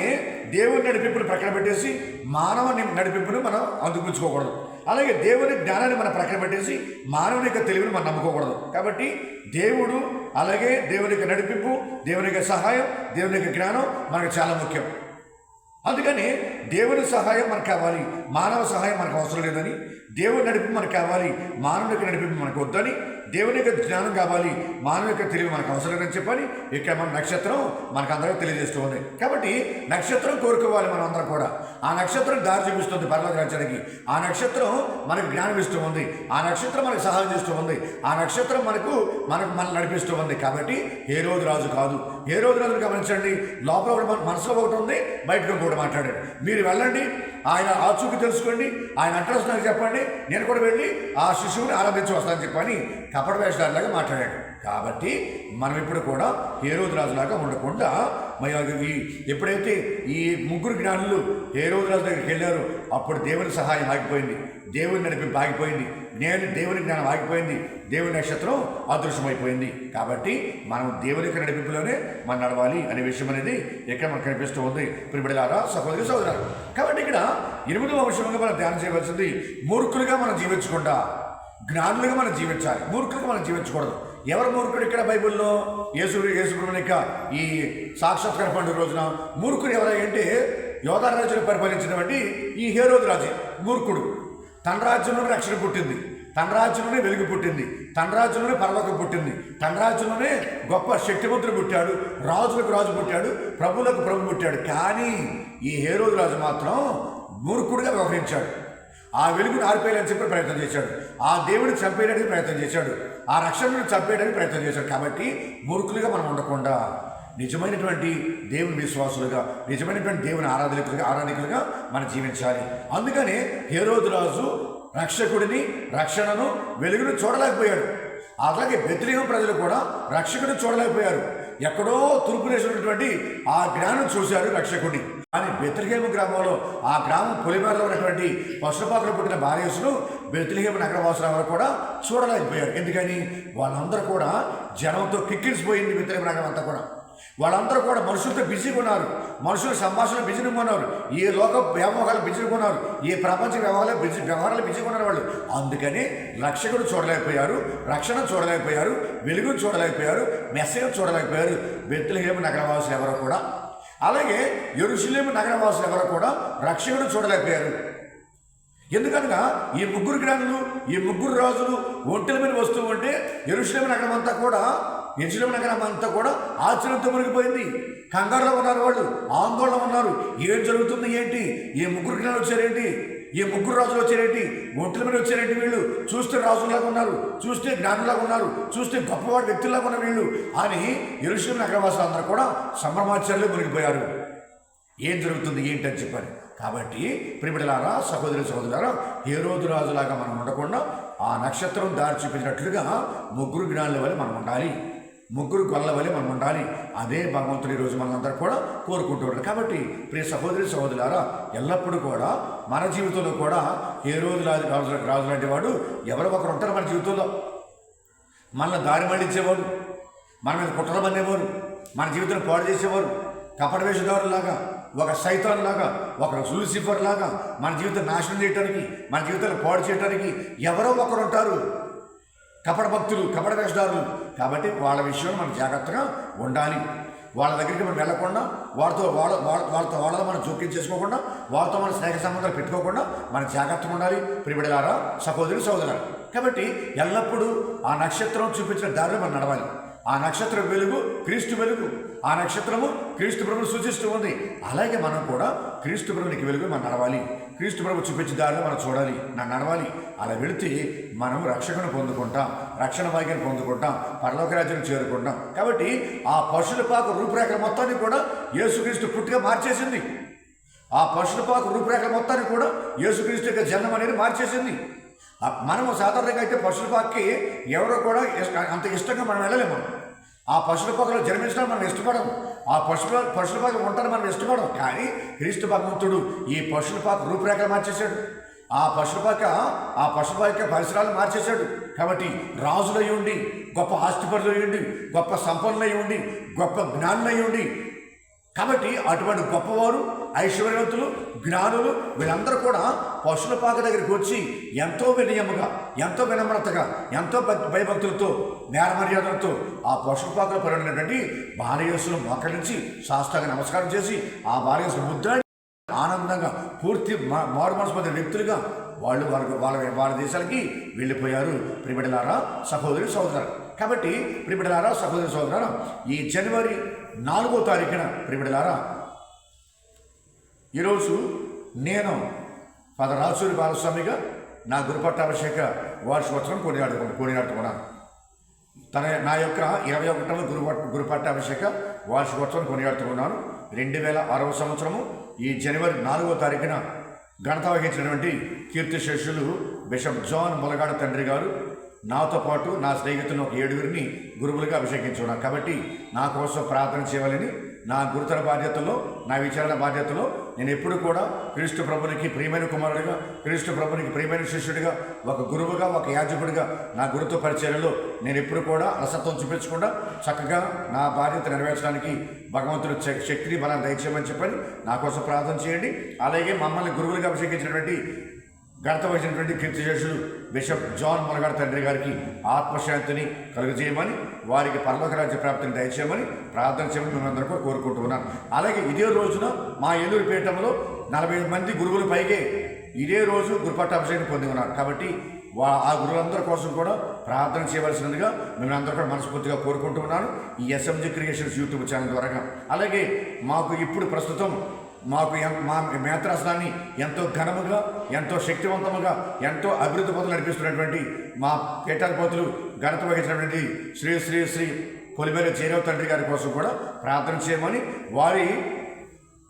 దేవుని నడిపింపును ప్రక్కన పెట్టేసి మానవ నడిపింపును మనం అందుకుంచుకోకూడదు. అలాగే దేవుని జ్ఞానాన్ని మనం ప్రక్కన పెట్టేసి మానవుని యొక్క తెలివిని మనం నమ్ముకోకూడదు. కాబట్టి దేవుడు, అలాగే దేవుని యొక్క నడిపింపు, దేవుని యొక్క సహాయం, దేవుని యొక్క జ్ఞానం మనకు చాలా ముఖ్యం. అందుకని దేవుని సహాయం మనకు కావాలి, మానవ సహాయం మనకు అవసరం లేదని, దేవుని నడిపి మనకు కావాలి, మానవునికి నడిపి మనకు వద్దని, దేవుని యొక్క జ్ఞానం కావాలి, మానవ యొక్క తెలివి మనకు అవసరం లేదని చెప్పని ఇక్కడ మన నక్షత్రం మనకు అందరూ తెలియజేస్తూ ఉంది. కాబట్టి నక్షత్రం కోరుకోవాలి మనం అందరం కూడా. ఆ నక్షత్రం దారి చూపిస్తుంది పరలోక రాజ్యానికి. ఆ నక్షత్రం మనకు జ్ఞానం ఇస్తూ ఉంది. ఆ నక్షత్రం మనకు సహాయం చేస్తూ ఉంది. ఆ నక్షత్రం మనల్ని నడిపిస్తూ ఉంది. కాబట్టి హేరోదు రాజు కాదు. హేరోదు రాజును గమనించండి, లోపల ఒకటి మనసులో ఒకటి ఉంది, బయటకు కూడా మాట్లాడాడు. మీరు వెళ్ళండి, ఆయన ఆచూకీ తెలుసుకోండి, ఆయన అడ్రస్ నాకు చెప్పండి, నేను కూడా వెళ్ళి ఆ శిశువుని ఆరాధించి వస్తానని చెప్పని కపట వేషధారులాగా మాట్లాడాడు. కాబట్టి మనం ఇప్పుడు కూడా హేరోదు రాజులాగా ఉండకుండా ఎప్పుడైతే ఈ ముగ్గురు జ్ఞానులు హేరోదు రాజు దగ్గరికి వెళ్ళారో అప్పుడు దేవుని సహాయం ఆగిపోయింది, దేవుని నడిపింపు ఆగిపోయింది, దేవుని జ్ఞానం ఆగిపోయింది, దేవుని నక్షత్రం అదృశ్యమైపోయింది. కాబట్టి మనం దేవుని యొక్క నడిపింపులోనే మనం నడవాలి అనే విషయం అనేది ఇక్కడ మనకు కనిపిస్తూ ఉంది ప్రియబిడ్డలారా, సహోదరి సహోదరులారా. కాబట్టి ఇక్కడ 8వ అంశంగా మనం ధ్యానం చేయవలసింది, మూర్ఖులుగా మనం జీవించకుండా జ్ఞానులుగా మనం జీవించాలి, మూర్ఖులుగా మనం జీవించకూడదు. ఎవరు మూర్ఖుడు ఇక్కడ బైబిల్లో? యేసుప్రభునిక ఈ సాక్షాత్కార పండుగ రోజున మూర్ఖుడు ఎవరంటే యోధా రాజును పరిపాలించినటువంటి ఈ హేరోదు రాజు మూర్ఖుడు. తన రాజ్యంలోనే రక్షణ పుట్టింది, తన రాజ్యంలోనే వెలుగు పుట్టింది, తన రాజ్యంలోనే పరలోకం పుట్టింది, తన రాజ్యంలోనే గొప్ప శక్తిమంతుడు పుట్టాడు, రాజులకు రాజు పుట్టాడు, ప్రభువులకు ప్రభు పుట్టాడు. కానీ ఈ హేరోదు రాజు మాత్రం మూర్ఖుడిగా వ్యవహరించాడు. ఆ వెలుగును ఆరిపేయాలని చెప్పి ప్రయత్నం చేశాడు, ఆ దేవుడిని చంపేయడానికి ప్రయత్నం చేశాడు, ఆ రక్షణను చంపేయడానికి ప్రయత్నం చేశాడు. కాబట్టి మూర్ఖులుగా మనం ఉండకుండా నిజమైనటువంటి దేవుని విశ్వాసులుగా, నిజమైనటువంటి దేవుని ఆరాధికులుగా మనం జీవించాలి. అందుకనే హేరోదు రాజు రక్షకుడిని, రక్షణను, వెలుగును చూడలేకపోయాడు. అలాగే బెత్లెహేము ప్రజలు కూడా రక్షకుడిని చూడలేకపోయారు. ఎక్కడో తూర్పు దేశమైనటువంటి ఆ జ్ఞానం చూశారు రక్షకుడిని. కానీ బెత్లెహేము గ్రామంలో, ఆ గ్రామం పొలిమేరలో ఉన్నటువంటి పశుపాత్రలు పుట్టిన భార్యసులు బెత్లెహేము నగరవాసులు ఎవరు కూడా చూడలేకపోయారు. ఎందుకని? వాళ్ళందరూ కూడా జనంతో కిక్కిరిసిపోయింది బెత్లెహేము నగరం అంతా కూడా. వాళ్ళందరూ కూడా మనుషులతో బిజీగా ఉన్నారు, మనుషుల సంభాషణలు బిజీగా ఉన్నారు, ఏ లోక వ్యామోహాలు బిజీగా ఉన్నారు, ఏ ప్రపంచ వ్యవహారాలు బిజీగా ఉన్నారు వాళ్ళు. అందుకని రక్షకుడు చూడలేకపోయారు, రక్షణ చూడలేకపోయారు, వెలుగును చూడలేకపోయారు, మెస్సేజ్ చూడలేకపోయారు బెత్లెహేము నగరవాసులు ఎవరో కూడా. అలాగే యెరూషలేము నగరవాసులు ఎవరో కూడా రక్షకుడు చూడలేకపోయారు. ఎందుకనగా ఈ ముగ్గురు జ్ఞానులు, ఈ ముగ్గురు రాజులు ఒంటెల మీద వస్తూ ఉంటే యెరూషలేము నగరం అంతా కూడా ఆశ్చర్యంతో మునిగిపోయింది. కంగారులో ఉన్నారు వాళ్ళు, ఆందోళన ఉన్నారు. ఏం జరుగుతుంది, ఏంటి, ఈ ముగ్గురు జ్ఞానులు వచ్చారేంటి, ఈ ముగ్గురు రాజులు వచ్చారేంటి, ఒంటెల మీద వచ్చారేంటి, వీళ్ళు చూస్తే రాజులాగా ఉన్నారు, చూస్తే జ్ఞానులాగా ఉన్నారు, చూస్తే గొప్పవాడి వ్యక్తుల్లాగా ఉన్నారు వీళ్ళు అని యెరూషలేము నగరవాసులు అందరూ కూడా సంభ్రమాచార్యంలో మునిగిపోయారు. ఏం జరుగుతుంది, ఏంటి అని చెప్పారు. కాబట్టి ప్రియబిడ్డలారా, సహోదరి సహోదరులారా, హేరోదు రాజులాగా మనం ఉండకుండా ఆ నక్షత్రం దారి చూపించినట్లుగా ముగ్గురు జ్ఞానుల వల్ల మనం ఉండాలి, ముగ్గురు గొల్ల వల్ల మనం ఉండాలి. అదే భగవంతుడు ఈరోజు మనందరూ కూడా కోరుకుంటున్నారు. కాబట్టి ప్రియ సహోదరి సహోదరులారా, ఎల్లప్పుడూ కూడా మన జీవితంలో కూడా హేరోదు రాజు లాంటి వాడు ఎవరో ఒకరు ఉంటారు మన జీవితంలో. మనల్ని దారి మళ్ళించేవారు, మన మీద కుట్రలు పన్నేవారు, మన జీవితంలో పాడు చేసేవారు, కపట వేషధారులాగా, ఒక సైతాన్ లాగా, ఒక లూసిఫర్ లాగా మన జీవితం నాశనం చేయడానికి, మన జీవితాన్ని పాడు చేయడానికి ఎవరో ఒకరు ఉంటారు, కపట భక్తులు, కపట వేషధారులు. కాబట్టి వాళ్ళ విషయంలో మనం జాగ్రత్తగా ఉండాలి. వాళ్ళ దగ్గరికి మనం వెళ్లకుండా, వాళ్ళతో మనం జోక్యం చేసుకోకుండా, వాళ్ళతో మన స్నేహ సంబంధాలు పెట్టుకోకుండా మనం జాగ్రత్తగా ఉండాలి ప్రియబిడ్డలారా, సహోదరి సహోదరులారా. కాబట్టి ఎల్లప్పుడూ ఆ నక్షత్రం చూపించిన దారిలో మనం నడవాలి. ఆ నక్షత్రం వెలుగు క్రీస్తు వెలుగు, ఆ నక్షత్రము క్రీస్తు ప్రభువును సూచిస్తూ ఉంది. అలాగే మనం కూడా క్రీస్తు ప్రభువునికి వెలుగు మనం నడవాలి, క్రీస్తు ప్రభు చూపించే దారిలో మనం చూడాలి, నడవాలి. అలా వెళితే మనం రక్షణను పొందుకుంటాం, రక్షణ భాగ్యాన్ని పొందుకుంటాం, పరలోక రాజ్యాన్ని చేరుకుంటాం. కాబట్టి ఆ పశుల పాక రూపురేఖల మొత్తాన్ని కూడా యేసుక్రీస్తు పుట్టుగా మార్చేసింది. ఆ పశుల పాక రూపురేఖల మొత్తాన్ని కూడా యేసుక్రీస్తు యొక్క జన్మ అనేది మార్చేసింది. మనము సాధారణంగా అయితే పశువుల పాకకి ఎవరో కూడా అంత ఇష్టంగా మనం వెళ్ళలేము. ఆ పశువుల పాకలో జన్మించడం మనం ఇష్టపడం, ఆ పశువుల పాకలో ఉండడం మనం ఇష్టపడం. కానీ క్రీస్తు భగవంతుడు ఈ పశువుల పాక రూపురేఖలు మార్చేశాడు. ఆ పశువుల పాక పరిసరాలు మార్చేశాడు. కాబట్టి రాజులై ఉండి, గొప్ప ఆస్తిపరులై ఉండి, గొప్ప సంపన్నులై ఉండి, గొప్ప జ్ఞానులై ఉండి, కాబట్టి అటువంటి గొప్పవారు, ఐశ్వర్యవంతులు, జ్ఞానులు వీళ్ళందరూ కూడా పశువుల పాక దగ్గరికి వచ్చి ఎంతో వినయముగా, ఎంతో వినమ్రతగా, ఎంతో భయభక్తులతో, నేర మర్యాదలతో ఆ పశువుల పాకలో పరిడినటువంటి బాలయేసును మోకరించి సాష్టాంగ నమస్కారం చేసి ఆ బాలయేసును ముద్దాడి ఆనందంగా పూర్తి మారు మనసు పొందిన వ్యక్తులుగా వాళ్ళ దేశాలకి వెళ్ళిపోయారు. ప్రియబిడ్డలారా, సహోదరి సహోదరులు, కాబట్టి ప్రియబిడ్డలారా, సహోదరి సహోదరులారా, ఈ జనవరి 4వ తారీఖున ప్రియబిడ్డలారా, ఈరోజు నేను ఫాదర్ రాచూరి బాలస్వామిగా నా గురుపట్టాభిషేక వార్షికోత్సవం కొనియాడుతున్నాను. నా యొక్క 21వ గురుపట్టాభిషేక వార్షికోత్సవం కొనియాడుతున్నాను. 2006వ సంవత్సరము ఈ జనవరి 4వ తారీఖున ఘనత వహించినటువంటి కీర్తిశేషులు బిషప్ జాన్ ములగాడ తండ్రి గారు నాతో పాటు నా స్నేహితులను 7 గురువులుగా అభిషేకించున్నాను. కాబట్టి నా కోసం ప్రార్థన చేయాలని, నా గురుతర బాధ్యతలో, నా విచారణ బాధ్యతలో నేను ఎప్పుడు కూడా క్రీస్తు ప్రభునికి ప్రియమైన కుమారుడిగా, క్రీస్తు ప్రభునికి ప్రియమైన శిష్యుడిగా, ఒక గురువుగా, ఒక యాజకుడిగా నా గురుత్వ పరిచర్యలో నేను ఎప్పుడు కూడా అలసత్వం చూపించకుండా చక్కగా నా బాధ్యత నెరవేర్చడానికి భగవంతుడు శక్తిని బలాన్ని దయచేయమని చెప్పని నా కోసం ప్రార్థన చేయండి. అలాగే మమ్మల్ని గురువులుగా అభిషేకించినటువంటి ఘనత వహించినటువంటి కీర్తిశేషులు బిషప్ జాన్ ములగాడ తండ్రి గారికి ఆత్మశాంతిని కలుగజేయమని, వారికి పరలోక రాజ్య ప్రాప్తిని దయచేయమని ప్రార్థన చేయమని మేమందరూ కూడా కోరుకుంటున్నాను. అలాగే ఇదే రోజున మా ఏలూరు పీఠంలో 40 మంది గురువుల పైగే ఇదే రోజు గురుపట్టాభిషేకం పొంది ఉన్నారు. కాబట్టి ఆ గురువులందరి కోసం కూడా ప్రార్థన చేయవలసినదిగా మేమందరూ కూడా మనస్ఫూర్తిగా కోరుకుంటున్నాను ఈ ఎస్ఎంజీ క్రియేషన్స్ యూట్యూబ్ ఛానల్ ద్వారా. అలాగే మాకు ఇప్పుడు ప్రస్తుతం మా మేత్రాసనాన్ని ఎంతో ఘనముగా, ఎంతో శక్తివంతముగా, ఎంతో అభివృద్ధి పనులు నడిపిస్తున్నటువంటి మా పీఠాధిపతులు ఘనత వహించినటువంటి శ్రీ శ్రీ శ్రీ పొలిమేర చేరవ తండ్రి గారి కోసం కూడా ప్రార్థన చేయమని, వారి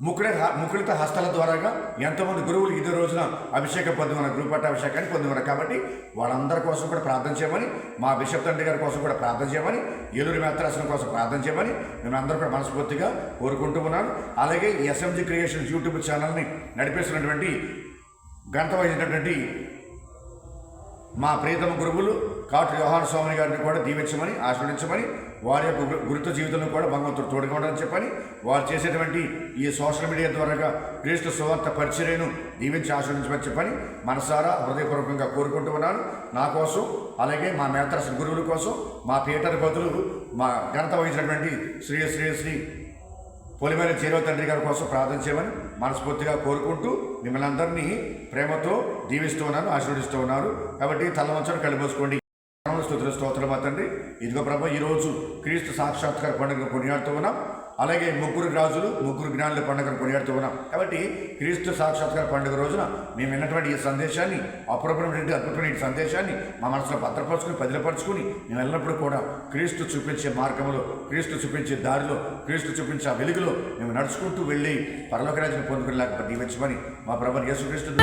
ముకుళిత హస్తాల ద్వారాగా ఎంతోమంది గురువులు ఇదే రోజున అభిషేకం పొంది ఉన్నారు, గురుపట్టాభిషేకాన్ని పొంది ఉన్నారు. కాబట్టి వాళ్ళందరి కోసం కూడా ప్రార్థన చేయమని, మా బిషప్ తండ్రి గారి కోసం కూడా ప్రార్థన చేయమని, ఏలూరు మేత్రాసనం కోసం ప్రార్థన చేయమని మేమందరూ కూడా మనస్ఫూర్తిగా కోరుకుంటూ ఉన్నాను. అలాగే ఎస్ఎంజీ క్రియేషన్స్ యూట్యూబ్ ఛానల్ని నడిపిస్తున్నటువంటి ఘనత వహించినటువంటి మా ప్రియతమ గురువులు కాటు యోహాను స్వామి గారిని కూడా దీవించమని, ఆశీర్వదించమని, వారి యొక్క గురుత్వ జీవితంలో కూడా భగవంతుడు తోడుకోవడానికి చెప్పని, వారు చేసేటువంటి ఈ సోషల్ మీడియా ద్వారాగా క్రీస్తు సువార్త పరిచర్యను దీవించి ఆశీర్వదించమని చెప్పని మనసారా హృదయపూర్వకంగా కోరుకుంటూ ఉన్నాను. నా కోసం, అలాగే మా మేత్రాసన గురువుల కోసం, మా పీఠాధిపతులు మా ఘనత వహించినటువంటి శ్రీ శ్రీ శ్రీ పొలిమేర చేరవ తండ్రి గారి కోసం ప్రార్థన చేయమని మనస్ఫూర్తిగా కోరుకుంటూ మిమ్మల్ని అందరినీ ప్రేమతో దీవిస్తూ ఉన్నాను, ఆశీర్వదిస్తూ ఉన్నారు. కాబట్టి తలవంచను కలిపోసుకోండి. స్తుతులు స్తోత్రం తండ్రి. ఇదిగో ప్రభు, ఈరోజు క్రీస్తు సాక్షాత్కార పండుగను కొనియాడుతూ ఉన్నాం. అలాగే 3 రాజులు 3 జ్ఞానుల పండుగను కొనియాడుతూ ఉన్నాం. కాబట్టి క్రీస్తు సాక్షాత్కార పండుగ రోజున మేము విన్నటువంటి ఈ సందేశాన్ని, అద్భుతమైన సందేశాన్ని మా మనసులో భద్రపరుచుకుని, పదిలపరుచుకుని మేము ఎల్లప్పుడూ కూడా క్రీస్తు చూపించే మార్గంలో, క్రీస్తు చూపించే దారిలో, క్రీస్తు చూపించే వెలుగులో మేము నడుచుకుంటూ వెళ్ళి పరలోక రాజ్యాన్ని పొందుకునేలాగా దీవించమని మా ప్రభువు యేసుక్రీస్తు